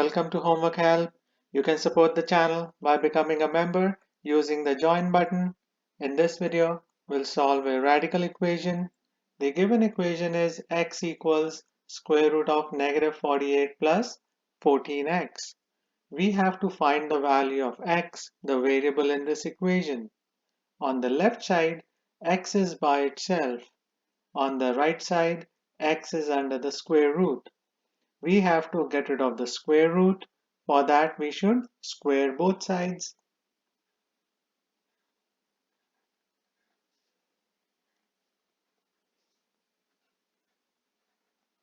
welcome to Homework Help. You can support the channel by becoming a member using the join button. In this video, we'll solve a radical equation. The given equation is x equals square root of negative 48 plus 14x. We have to find the value of x, the variable in this equation. On the left side, x is by itself. On the right side, x is under the square root. We have to get rid of the square root. For that, we should square both sides.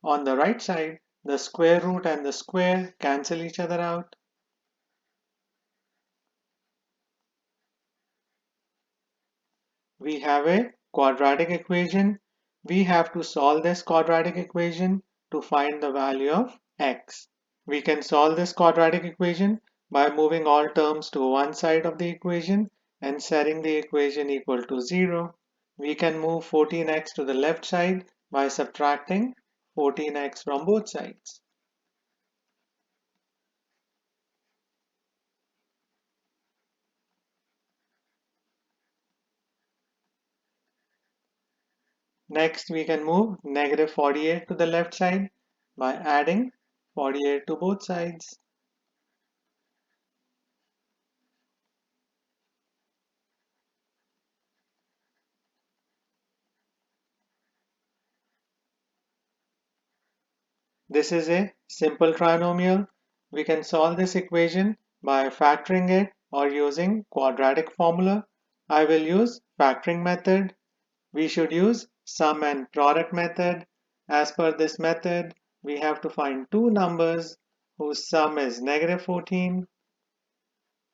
On the right side, the square root and the square cancel each other out. We have a quadratic equation. We have to solve this quadratic equation to find the value of x. We can solve this quadratic equation by moving all terms to one side of the equation and setting the equation equal to 0. We can move 14x to the left side by subtracting 14x from both sides. Next, we can move negative 48 to the left side by adding 48 to both sides. This is a simple trinomial. We can solve this equation by factoring it or using quadratic formula. I will use factoring method. We should use sum and product method. As per this method, we have to find two numbers whose sum is negative 14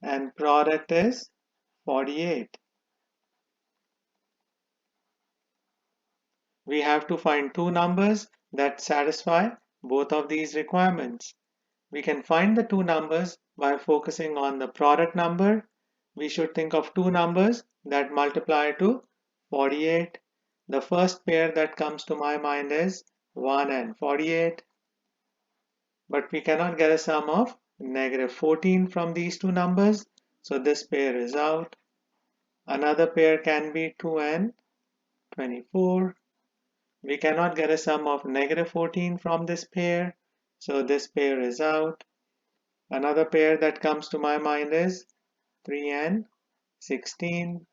and product is 48. We have to find two numbers that satisfy both of these requirements. We can find the two numbers by focusing on the product number. We should think of two numbers that multiply to 48. The first pair that comes to my mind is 1 and 48. But we cannot get a sum of negative 14 from these two numbers, so this pair is out. Another pair can be 2 and 24. We cannot get a sum of negative 14 from this pair, so this pair is out. Another pair that comes to my mind is 3 and 16.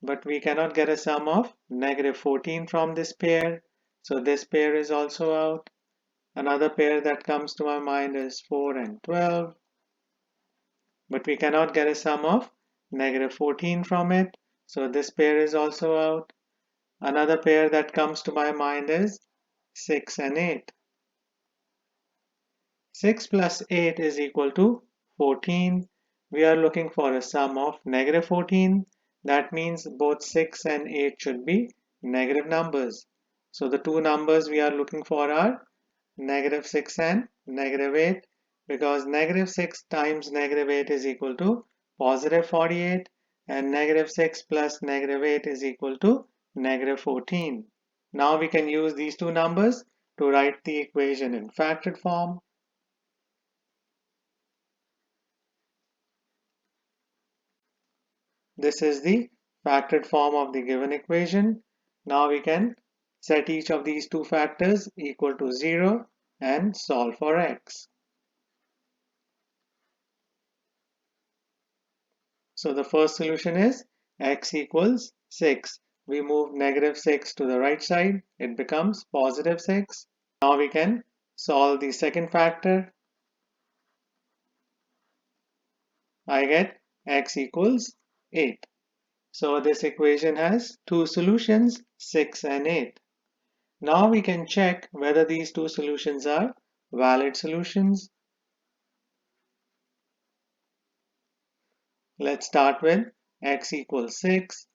But we cannot get a sum of negative 14 from this pair, so this pair is also out. Another pair that comes to my mind is 4 and 12. But we cannot get a sum of negative 14 from it, so this pair is also out. Another pair that comes to my mind is 6 and 8. 6 plus 8 is equal to 14. We are looking for a sum of negative 14. That means both 6 and 8 should be negative numbers. So the two numbers we are looking for are negative 6 and negative 8, because negative 6 times negative 8 is equal to positive 48 and negative 6 plus negative 8 is equal to negative 14. Now we can use these two numbers to write the equation in factored form. This is the factored form of the given equation. Now we can set each of these two factors equal to 0 and solve for x. So the first solution is x equals 6. We move negative 6 to the right side. It becomes positive 6. Now we can solve the second factor. I get x equals 8. So this equation has two solutions, 6 and 8. Now we can check whether these two solutions are valid solutions. Let's start with x equals 6.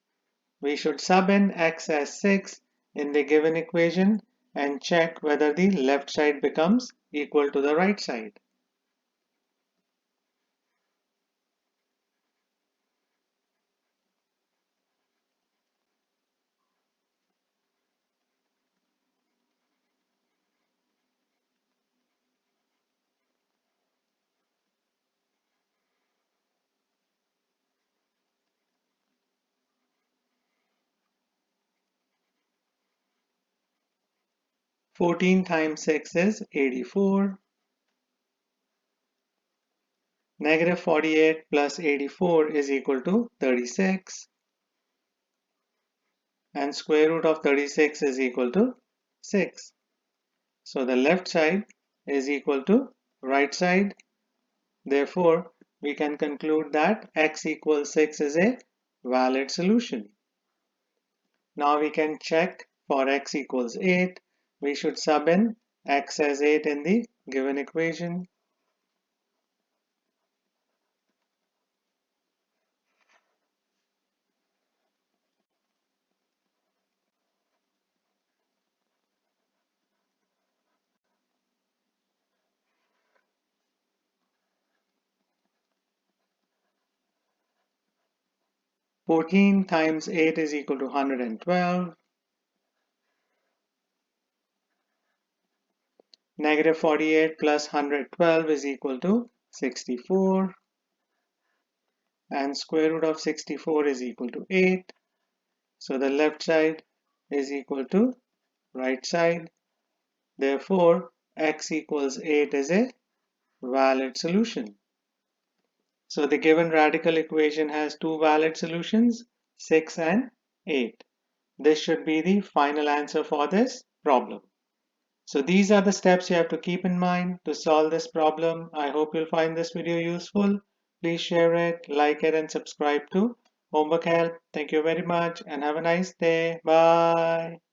We should sub in x as 6 in the given equation and check whether the left side becomes equal to the right side. 14 times 6 is 84. Negative 48 plus 84 is equal to 36. And square root of 36 is equal to 6. So the left side is equal to right side. Therefore, we can conclude that x equals 6 is a valid solution. Now we can check for x equals 8. We should sub in x as 8 in the given equation. Fourteen times 8 is equal to 112. Negative 48 plus 112 is equal to 64. And square root of 64 is equal to 8. So the left side is equal to right side. Therefore, x equals 8 is a valid solution. So the given radical equation has two valid solutions, 6 and 8. This should be the final answer for this problem. So these are the steps you have to keep in mind to solve this problem. I hope you'll find this video useful. Please share it, like it, and subscribe to Homework Help. Thank you very much and have a nice day. Bye.